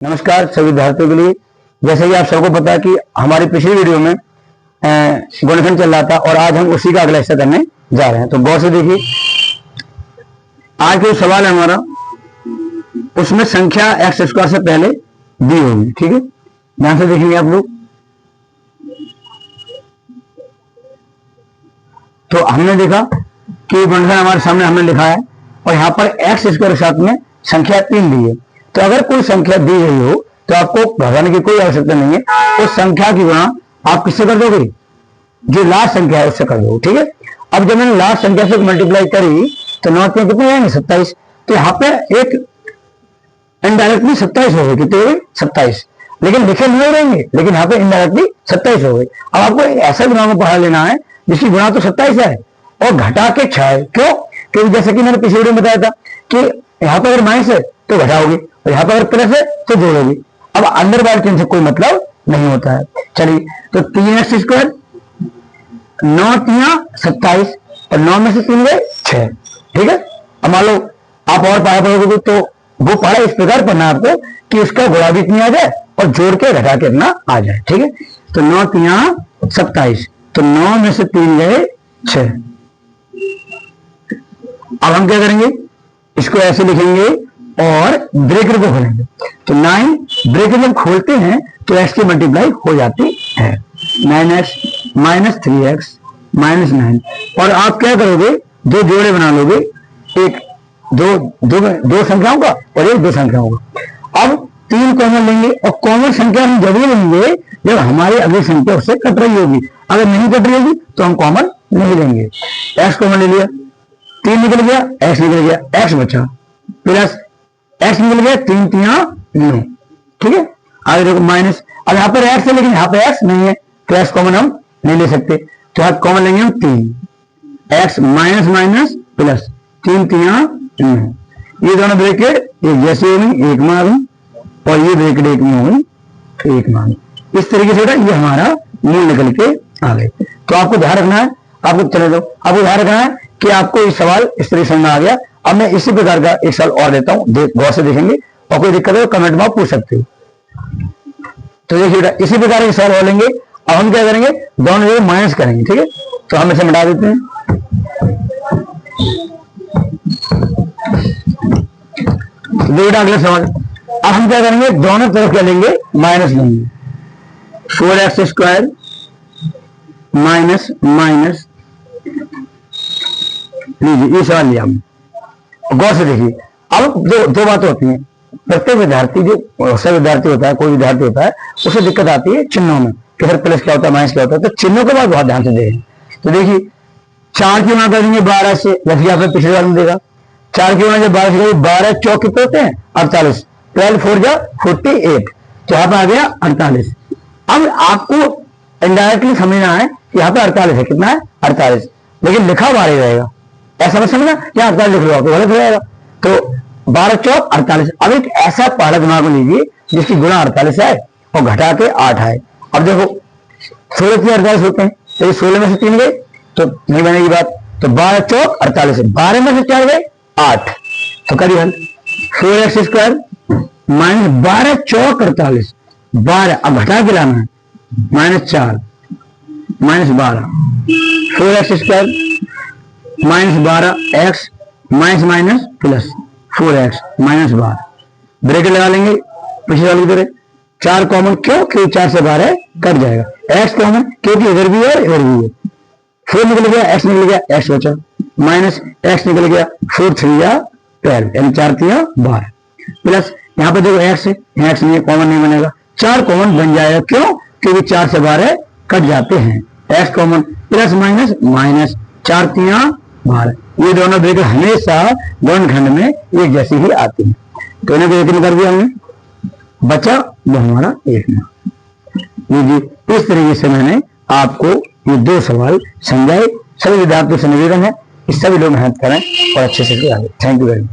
नमस्कार सभी विद्यार्थियों के लिए। जैसे कि आप सबको पता है कि हमारी पिछली वीडियो में गुणनखंड चल रहा था और आज हम उसी का अगला हिस्सा करने जा रहे हैं। तो गौर से देखिए, आज का जो सवाल है हमारा, उसमें संख्या एक्स स्क्वायर से पहले दी होगी। ठीक है, ध्यान से देखेंगे आप लोग। तो हमने देखा कि गुणनखंड हमारे सामने हमने लिखा है और यहाँ पर एक्स स्क्वायर के साथ में संख्या 3 दी है। तो अगर कोई संख्या दी गई हो तो आपको घबराने की कोई आवश्यकता नहीं है। उस संख्या की गुणा आप किससे कर दोगे? जो लास्ट संख्या है उससे कर दोगे। ठीक है, अब जब मैंने लास्ट संख्या से मल्टीप्लाई करी तो 9 में कितने आएंगे? 27। तो यहाँ पे एक इनडायरेक्टली 27 हो गए। कितने हो गए? 27। लेकिन लिखे नहीं रहेंगे, लेकिन यहाँ पे इनडायरेक्टली 27 हो गए। अब आपको ऐसा गुणा को पढ़ा लेना है जिसकी गुणा तो 27 है और घटा के 6 है। क्यों? क्योंकि जैसे कि मैंने पिछले वीडियो में बताया था कि यहाँ पर अगर माइनस है तो घटाओगे और यहाँ पर अगर प्लस है तो जोड़ोगे। अब अंदर बाहर चिन्ह से कोई मतलब नहीं होता है। चलिए, तो 3x स्क्वायर, 9 3 27 और 9 में से 3 गए 6। ठीक है, अब मान लो आप और पढ़ा पढ़ोगे तो वो पढ़ा इस प्रकार पढ़ना आपको कि उसका गुणा भी इतनी आ जाए और जोड़ के घटा के इतना आ जाए। ठीक है, तो 9 3 27, तो 9 में से 3 गए 6। अब हम क्या करेंगे? इसको ऐसे लिखेंगे और ब्रेकेट को खोलेंगे। तो 9 ब्रेकेट जब खोलते हैं तो x की मल्टीप्लाई हो जाती है। 9x minus 3x minus 9। और आप क्या करोगे? दो जोड़े बना लोगे, एक दो संख्याओं का और एक दो संख्याओं का। अब 3 कॉमन लेंगे और कॉमन संख्या हम जब लेंगे जब हमारी अगली संख्या उससे कट रही होगी। अगर नहीं कट रही होगी तो हम कॉमन नहीं लेंगे। x कॉमन ले लिया, 3 निकल गया, x निकल गया, x बचा, प्लस x निकल गया, 3 3 9। ठीक है, आगे देखो माइनस। अब यहाँ पर x है लेकिन यहाँ पे x नहीं है तो x कॉमन हम नहीं ले सकते। तो यहाँ कॉमन लेंगे हम 3, x माइनस माइनस प्लस 3 3 9। ये दोनों ब्रैकेट एक जैसे हो गई, एक में आ गई, और ये ब्रैकेट एक में हो गई, एक में आ गई। इस तरीके से ये हमारा मूल निकल के आ गए। तो आपको ध्यान रखना है, आपको चले दो, आपको ध्यान रखना है कि आपको ये सवाल इस तरीके समझ में आ गया। अब मैं इसी प्रकार का एक सवाल और देता हूं, गौर से देखेंगे और कोई दिक्कत है तो कमेंट में आप पूछ सकते हो। तो देखिएगा, इसी प्रकार के सवाल हो लेंगे। अब हम क्या करेंगे? दोनों जगह माइनस करेंगे। ठीक है, तो हम इसे मिटा देते हैं। देखिए अगला सवाल, अब हम क्या करेंगे? दोनों तरफ क्या लेंगे? माइनस लेंगे। 4x स्क्वायर माइनस माइनस, लीजिए ये सवाल लिया हमने। गौर से देखिए, अब दो बातें होती हैं। प्रत्येक विद्यार्थी, जो सब विद्यार्थी होता है, कोई विद्यार्थी होता है, उसे दिक्कत आती है चिन्हों में कि फिर प्लस क्या होता है, माइनस क्या होता है। तो चिन्हों के बाद बहुत ध्यान से देखें। तो देखिए 4 की गुणा कर देंगे 12 से, जैसे आपने पिछले बार में देखा। 4 की गुणा जब 12 से 12 चौक कितने होते हैं? 48। 12 4 जा 48, तो यहाँ पे आ गया 48। अब आपको इनडायरेक्टली समझना है कि यहाँ पे 48 है। कितना है? 48, लेकिन लिखा 12 रहेगा। ऐसा मत समझना कि 48 लिख लो तो गलत हो जाएगा। तो 12 चौक 48। अब एक ऐसा पहाड़ा दिमाग में लीजिए जिसकी गुणा 48 आए और घटा के 8 आए। अब देखो 16 के 48 होते हैं, तो 16 में से 3 गए तो नहीं बनेगी बात। तो 12 चौक 48, 12 में से 4 गए 8, तो करिए हल। 4x स्क्वायर माइनस 12 चौक 48, 12 अब घटा के लाना है, minus 4 minus 12, 4x square minus 12x minus minus plus 4x minus 12। Bracket लगा लेंगे पिछले वाली की तरह। 4 कॉमन, क्यों? क्योंकि 4 से 12 कट जाएगा। x कॉमन क्योंकि इधर भी है और इधर भी है। 4 निकल गया, x निकल गया, x बचा, माइनस x निकल गया, 4 3 12, यानी 4 3 12, प्लस यहाँ पे देखो x है, x नहीं कॉमन नहीं बनेगा, 4 कॉमन बन जाएगा। क्यों? क्योंकि 4 से 12 कट जाते हैं। x common, plus minus minus, 4 3 12। ये दोनों ब्रैकेट हमेशा गुणनखंड में एक जैसी ही आती है। तो इन्हें एक में कर दिया हमने, बचा वो हमारा 1 में। इस तरीके से मैंने आपको ये 2 सवाल समझाए। सभी विद्यार्थियों से निवेदन है कि सभी लोग मेहनत करें और अच्छे से आगे। Thank you very much.